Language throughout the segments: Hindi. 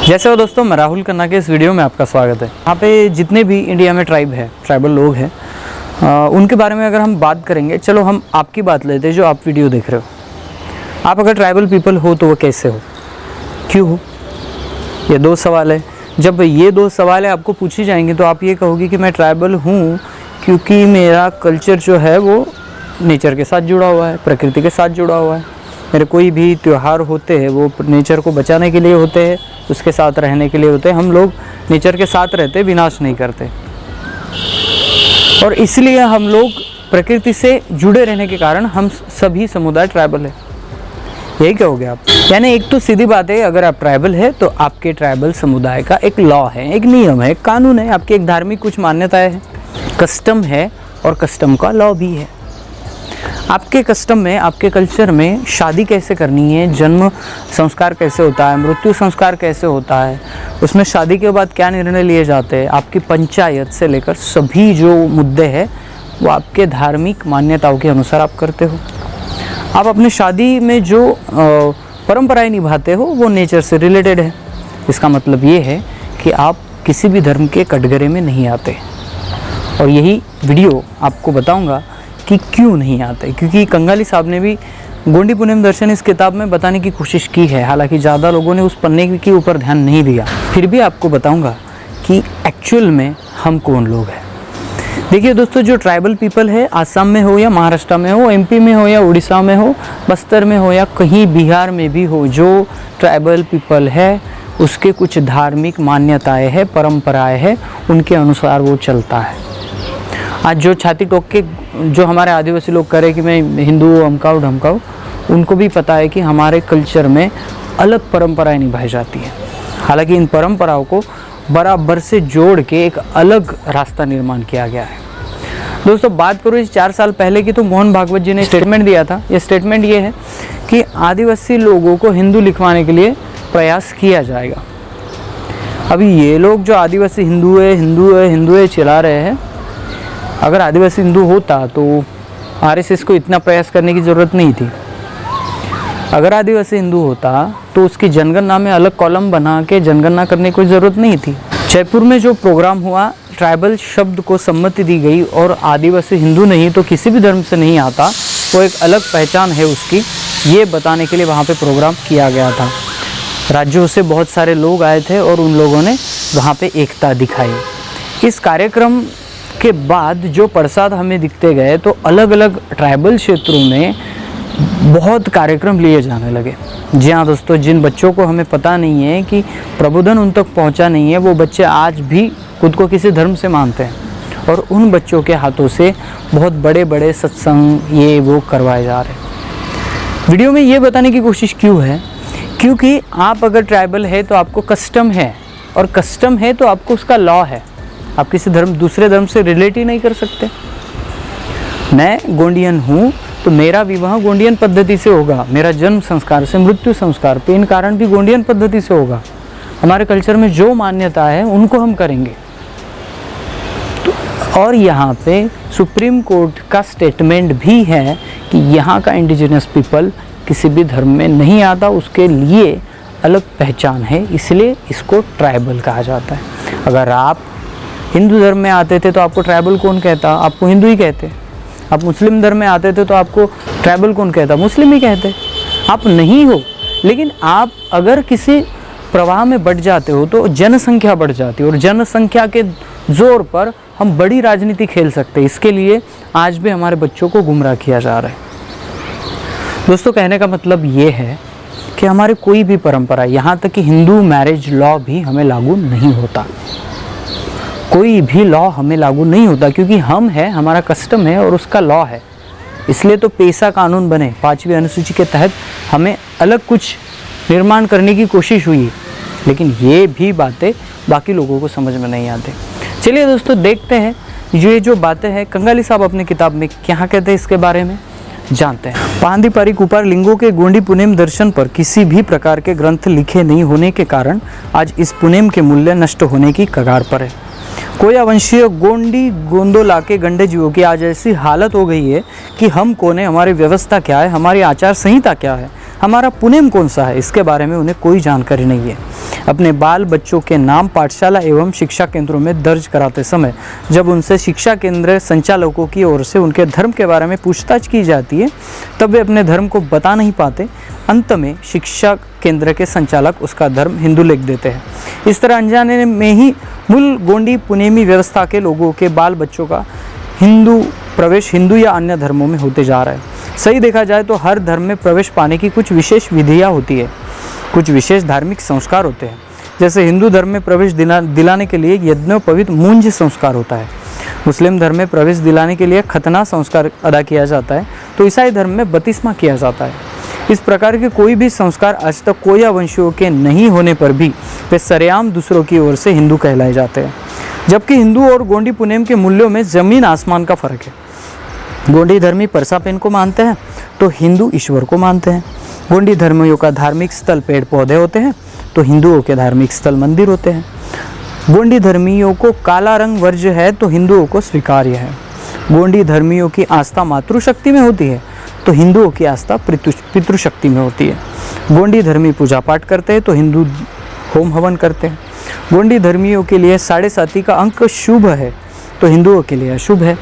जैसे हो दोस्तों, मैं राहुल खन्ना के इस वीडियो में आपका स्वागत है। यहाँ पे जितने भी इंडिया में ट्राइबल लोग हैं उनके बारे में अगर हम बात करेंगे, चलो हम आपकी बात लेते हैं जो आप वीडियो देख रहे हो। आप अगर ट्राइबल पीपल हो तो वो कैसे हो, क्यों हो, ये दो सवाल है। जब ये दो सवाल आपको पूछी जाएंगे तो आप ये कहोगे कि मैं ट्राइबल हूँ क्योंकि मेरा कल्चर जो है वो नेचर के साथ जुड़ा हुआ है, प्रकृति के साथ जुड़ा हुआ है। मेरे कोई भी त्यौहार होते हैं वो नेचर को बचाने के लिए होते हैं, उसके साथ रहने के लिए होते हैं। हम लोग नेचर के साथ रहते, विनाश नहीं करते, और इसलिए हम लोग प्रकृति से जुड़े रहने के कारण हम सभी समुदाय ट्राइबल है। यही कहोगे आप। यानी एक तो सीधी बात है, अगर आप ट्राइबल है तो आपके ट्राइबल समुदाय का एक लॉ है, एक नियम है, एक कानून है, आपकी एक धार्मिक कुछ मान्यताएं है, कस्टम है, और कस्टम का लॉ भी है। आपके कस्टम में, आपके कल्चर में शादी कैसे करनी है, जन्म संस्कार कैसे होता है, मृत्यु संस्कार कैसे होता है, उसमें शादी के बाद क्या निर्णय लिए जाते हैं, आपकी पंचायत से लेकर सभी जो मुद्दे हैं वो आपके धार्मिक मान्यताओं के अनुसार आप करते हो। आप अपने शादी में जो परंपराएं निभाते हो वो नेचर से रिलेटेड है। इसका मतलब ये है कि आप किसी भी धर्म के कटघरे में नहीं आते, और यही वीडियो आपको बताऊंगा कि क्यों नहीं आते। क्योंकि कंगाली साहब ने भी गोंडी पुनेम दर्शन इस किताब में बताने की कोशिश की है, हालांकि ज़्यादा लोगों ने उस पन्ने के ऊपर ध्यान नहीं दिया। फिर भी आपको बताऊंगा कि एक्चुअल में हम कौन लोग हैं। देखिए दोस्तों, जो ट्राइबल पीपल है, आसाम में हो या महाराष्ट्र में हो, एमपी में हो या उड़ीसा में हो, बस्तर में हो या कहीं बिहार में भी हो, जो ट्राइबल पीपल है उसके कुछ धार्मिक मान्यताएँ हैं, परंपराएँ हैं, उनके अनुसार वो चलता है। आज जो छाती ठोक के जो हमारे आदिवासी लोग करे कि मैं हिंदू हूँ, अमकाऊ ढमकाऊ, उनको भी पता है कि हमारे कल्चर में अलग परंपराएं निभाई जाती हैं। हालांकि इन परंपराओं को बराबर से जोड़ के एक अलग रास्ता निर्माण किया गया है। दोस्तों, बात करूँ इस 4 साल पहले की, तो मोहन भागवत जी ने स्टेटमेंट दिया था। ये स्टेटमेंट ये है कि आदिवासी लोगों को हिंदू लिखवाने के लिए प्रयास किया जाएगा। अभी ये लोग जो आदिवासी हिंदू है चिल्ला रहे हैं, अगर आदिवासी हिंदू होता तो आरएसएस को इतना प्रयास करने की ज़रूरत नहीं थी। अगर आदिवासी हिंदू होता तो उसकी जनगणना में अलग कॉलम बना के जनगणना करने की कोई ज़रूरत नहीं थी। जयपुर में जो प्रोग्राम हुआ, ट्राइबल शब्द को सम्मति दी गई, और आदिवासी हिंदू नहीं तो किसी भी धर्म से नहीं आता, वो एक अलग पहचान है उसकी, ये बताने के लिए वहाँ पे प्रोग्राम किया गया था। राज्यों से बहुत सारे लोग आए थे और उन लोगों ने वहाँ पे एकता दिखाई। इस कार्यक्रम के बाद जो प्रसाद हमें दिखते गए, तो अलग अलग ट्राइबल क्षेत्रों में बहुत कार्यक्रम लिए जाने लगे। जी हाँ दोस्तों, जिन बच्चों को हमें पता नहीं है कि प्रबोधन उन तक पहुंचा नहीं है, वो बच्चे आज भी खुद को किसी धर्म से मानते हैं, और उन बच्चों के हाथों से बहुत बड़े बड़े सत्संग ये वो करवाए जा रहे हैं। वीडियो में ये बताने की कोशिश क्यों है, क्योंकि आप अगर ट्राइबल है तो आपको कस्टम है, और कस्टम है तो आपको उसका लॉ है। आप किसी दूसरे धर्म से रिलेट ही नहीं कर सकते। मैं गोंडियन हूँ तो मेरा विवाह गोंडियन पद्धति से होगा, मेरा जन्म संस्कार से मृत्यु संस्कार पेन कारण भी गोंडियन पद्धति से होगा। हमारे कल्चर में जो मान्यता है उनको हम करेंगे। तो और यहाँ पे सुप्रीम कोर्ट का स्टेटमेंट भी है कि यहाँ का इंडिजिनस पीपल किसी भी धर्म में नहीं आता, उसके लिए अलग पहचान है, इसलिए इसको ट्राइबल कहा जाता है। अगर आप हिंदू धर्म में आते थे तो आपको ट्राइबल कौन कहता? आपको हिंदू ही कहते। आप मुस्लिम धर्म में आते थे तो आपको ट्राइबल कौन कहता? मुस्लिम ही कहते। आप नहीं हो, लेकिन आप अगर किसी प्रवाह में बढ़ जाते हो तो जनसंख्या बढ़ जाती है, और जनसंख्या के जोर पर हम बड़ी राजनीति खेल सकते हैं। इसके लिए आज भी हमारे बच्चों को गुमराह किया जा रहा है। दोस्तों, कहने का मतलब ये है कि हमारे कोई भी परंपरा, यहाँ तक कि हिंदू मैरिज लॉ भी हमें लागू नहीं होता। कोई भी लॉ हमें लागू नहीं होता, क्योंकि हम है, हमारा कस्टम है और उसका लॉ है। इसलिए तो पेशा कानून बने, 5वीं अनुसूची के तहत हमें अलग कुछ निर्माण करने की कोशिश हुई, लेकिन ये भी बातें बाकी लोगों को समझ में नहीं आते। चलिए दोस्तों, देखते हैं ये जो बातें हैं कंगाली साहब अपनी किताब में क्या कहते हैं, इसके बारे में जानते हैं। पांदी पारिक ऊपर लिंगों के गोंडी पुनेम दर्शन पर किसी भी प्रकार के ग्रंथ लिखे नहीं होने के कारण आज इस पुनेम के मूल्य नष्ट होने की कगार पर है। कोया वंशीय गोंडी गोंदोला के गंडे जीवों की आज ऐसी हालत हो गई है कि हम कौन है, हमारी व्यवस्था क्या है, हमारी आचार संहिता क्या है, हमारा पुनेम कौन सा है, इसके बारे में उन्हें कोई जानकारी नहीं है। अपने बाल बच्चों के नाम पाठशाला एवं शिक्षा केंद्रों में दर्ज कराते समय जब उनसे शिक्षा केंद्र संचालकों की ओर से उनके धर्म के बारे में पूछताछ की जाती है, तब वे अपने धर्म को बता नहीं पाते। अंत में शिक्षा केंद्र के संचालक उसका धर्म हिंदू लिख देते हैं। इस तरह अनजाने में ही मूल गोंडी पुनेमी व्यवस्था के लोगों के बाल बच्चों का हिंदू प्रवेश हिंदू या अन्य धर्मों में होते जा रहा है। सही देखा जाए तो हर धर्म में प्रवेश पाने की कुछ विशेष विधियाँ होती है, कुछ विशेष धार्मिक संस्कार होते हैं। जैसे हिंदू धर्म में प्रवेश दिलाने के लिए यज्ञोपवीत मूंज संस्कार होता है, मुस्लिम धर्म में प्रवेश दिलाने के लिए खतना संस्कार अदा किया जाता है, तो ईसाई धर्म में बपतिस्मा किया जाता है। इस प्रकार के कोई भी संस्कार आज तक कोया वंशियों के नहीं होने पर भी वे सरेआम दूसरों की ओर से हिंदू कहलाए जाते हैं। जबकि हिंदू और गोंडी पुनेम के मूल्यों में ज़मीन आसमान का फ़र्क है। गोंडी धर्मी परसापेन को मानते हैं तो हिंदू ईश्वर को मानते हैं। गोंडी धर्मियों का धार्मिक स्थल पेड़ पौधे होते हैं तो हिंदुओं के धार्मिक स्थल मंदिर होते हैं। गोंडी धर्मियों को काला रंग वर्ज्य है तो हिंदुओं को स्वीकार्य है। गोंडी धर्मियों की आस्था मातृशक्ति में होती है तो हिंदुओं की आस्था पितृशक्ति में होती है। गोंडी धर्मी पूजा पाठ करते हैं तो हिंदू होम हवन करते हैं। गोंडी धर्मियों के लिए 7.5 का अंक शुभ है तो हिंदुओं के लिए अशुभ है।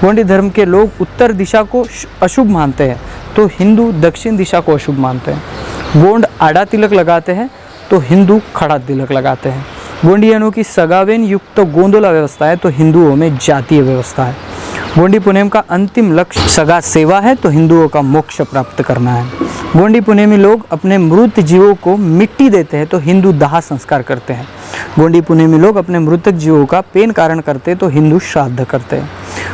गोंडी धर्म के लोग उत्तर दिशा को अशुभ मानते हैं तो हिंदू दक्षिण दिशा को अशुभ मानते हैं। गोंड आड़ा तिलक लगाते हैं तो हिंदू खड़ा तिलक लगाते हैं। गोंडियनों की सगावेन युक्त गोंदोला व्यवस्था है तो हिंदुओं में जातीय व्यवस्था है। गोंडी पुनेम का अंतिम लक्ष्य सगा सेवा है तो हिंदुओं का मोक्ष प्राप्त करना है। गोंडी पुनेमी लोग अपने मृत जीवों को मिट्टी देते हैं तो हिंदू दाह संस्कार करते हैं। गोंडी पुनेमी लोग अपने मृतक जीवों का पेन कारण करते हैं तो हिंदू श्राद्ध करते हैं।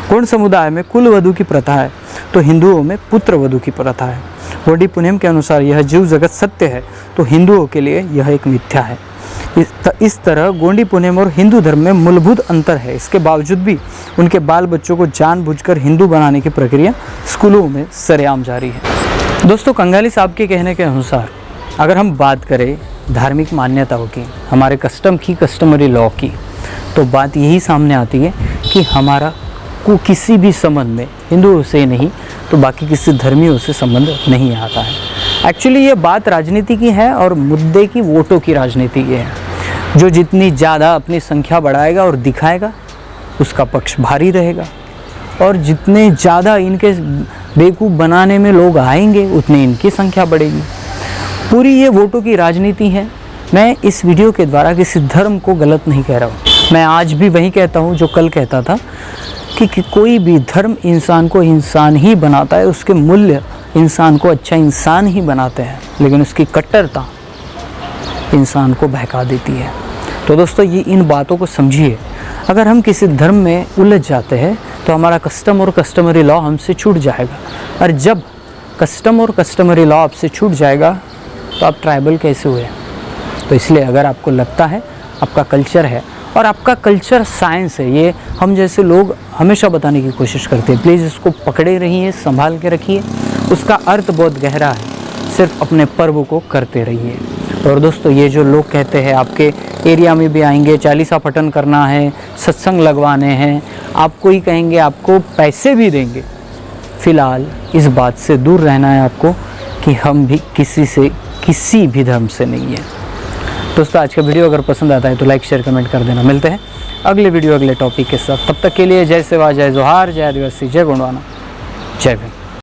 गोंड समुदाय में कुल वधु की प्रथा है तो हिंदुओं में पुत्र वधु की प्रथा है। गोंडी पुनेम के अनुसार यह जीव जगत सत्य है तो हिंदुओं के लिए यह एक मिथ्या है। इस तरह गोंडी पुनेम और हिंदू धर्म में मूलभूत अंतर है। इसके बावजूद भी उनके बाल बच्चों को जानबूझकर हिंदू बनाने की प्रक्रिया स्कूलों में सरेआम जारी है। दोस्तों, कंगाली साहब के कहने के अनुसार अगर हम बात करें धार्मिक मान्यताओं की, हमारे कस्टम की, कस्टमरी लॉ की, तो बात यही सामने आती है कि हमारा को किसी भी संबंध में हिंदुओं से नहीं तो बाकी किसी धर्मियों से संबंध नहीं आता है। एक्चुअली ये बात राजनीति की है और मुद्दे की वोटों की राजनीति की है। जो जितनी ज़्यादा अपनी संख्या बढ़ाएगा और दिखाएगा उसका पक्ष भारी रहेगा, और जितने ज़्यादा इनके बेवकूफ़ बनाने में लोग आएंगे उतनी इनकी संख्या बढ़ेगी। पूरी ये वोटों की राजनीति है। मैं इस वीडियो के द्वारा किसी धर्म को गलत नहीं कह रहा हूँ। मैं आज भी वही कहता हूँ जो कल कहता था कि कोई भी धर्म इंसान को इंसान ही बनाता है, उसके मूल्य इंसान को अच्छा इंसान ही बनाते हैं, लेकिन उसकी कट्टरता इंसान को बहका देती है। तो दोस्तों, ये इन बातों को समझिए। अगर हम किसी धर्म में उलझ जाते हैं तो हमारा कस्टम और कस्टमरी लॉ हमसे छूट जाएगा, और जब कस्टम और कस्टमरी लॉ आपसे छूट जाएगा तो आप ट्राइबल कैसे हुए। तो इसलिए अगर आपको लगता है आपका कल्चर है और आपका कल्चर साइंस है, ये हम जैसे लोग हमेशा बताने की कोशिश करते हैं, प्लीज़ इसको पकड़े रहिए, संभाल के रखिए। उसका अर्थ बहुत गहरा है, सिर्फ अपने पर्व को करते रहिए। और दोस्तों, ये जो लोग कहते हैं आपके एरिया में भी आएंगे, चालीसा पठन करना है, सत्संग लगवाने हैं, आपको ही कहेंगे, आपको पैसे भी देंगे, फ़िलहाल इस बात से दूर रहना है आपको कि हम भी किसी भी धर्म से नहीं है। दोस्तों, आज का वीडियो अगर पसंद आता है तो लाइक शेयर कमेंट कर देना। मिलते हैं अगले वीडियो अगले टॉपिक के साथ। तब तक के लिए जय सेवा, जय जोहार, जय आदिवासी, जय गोंडवाना, जय भीम।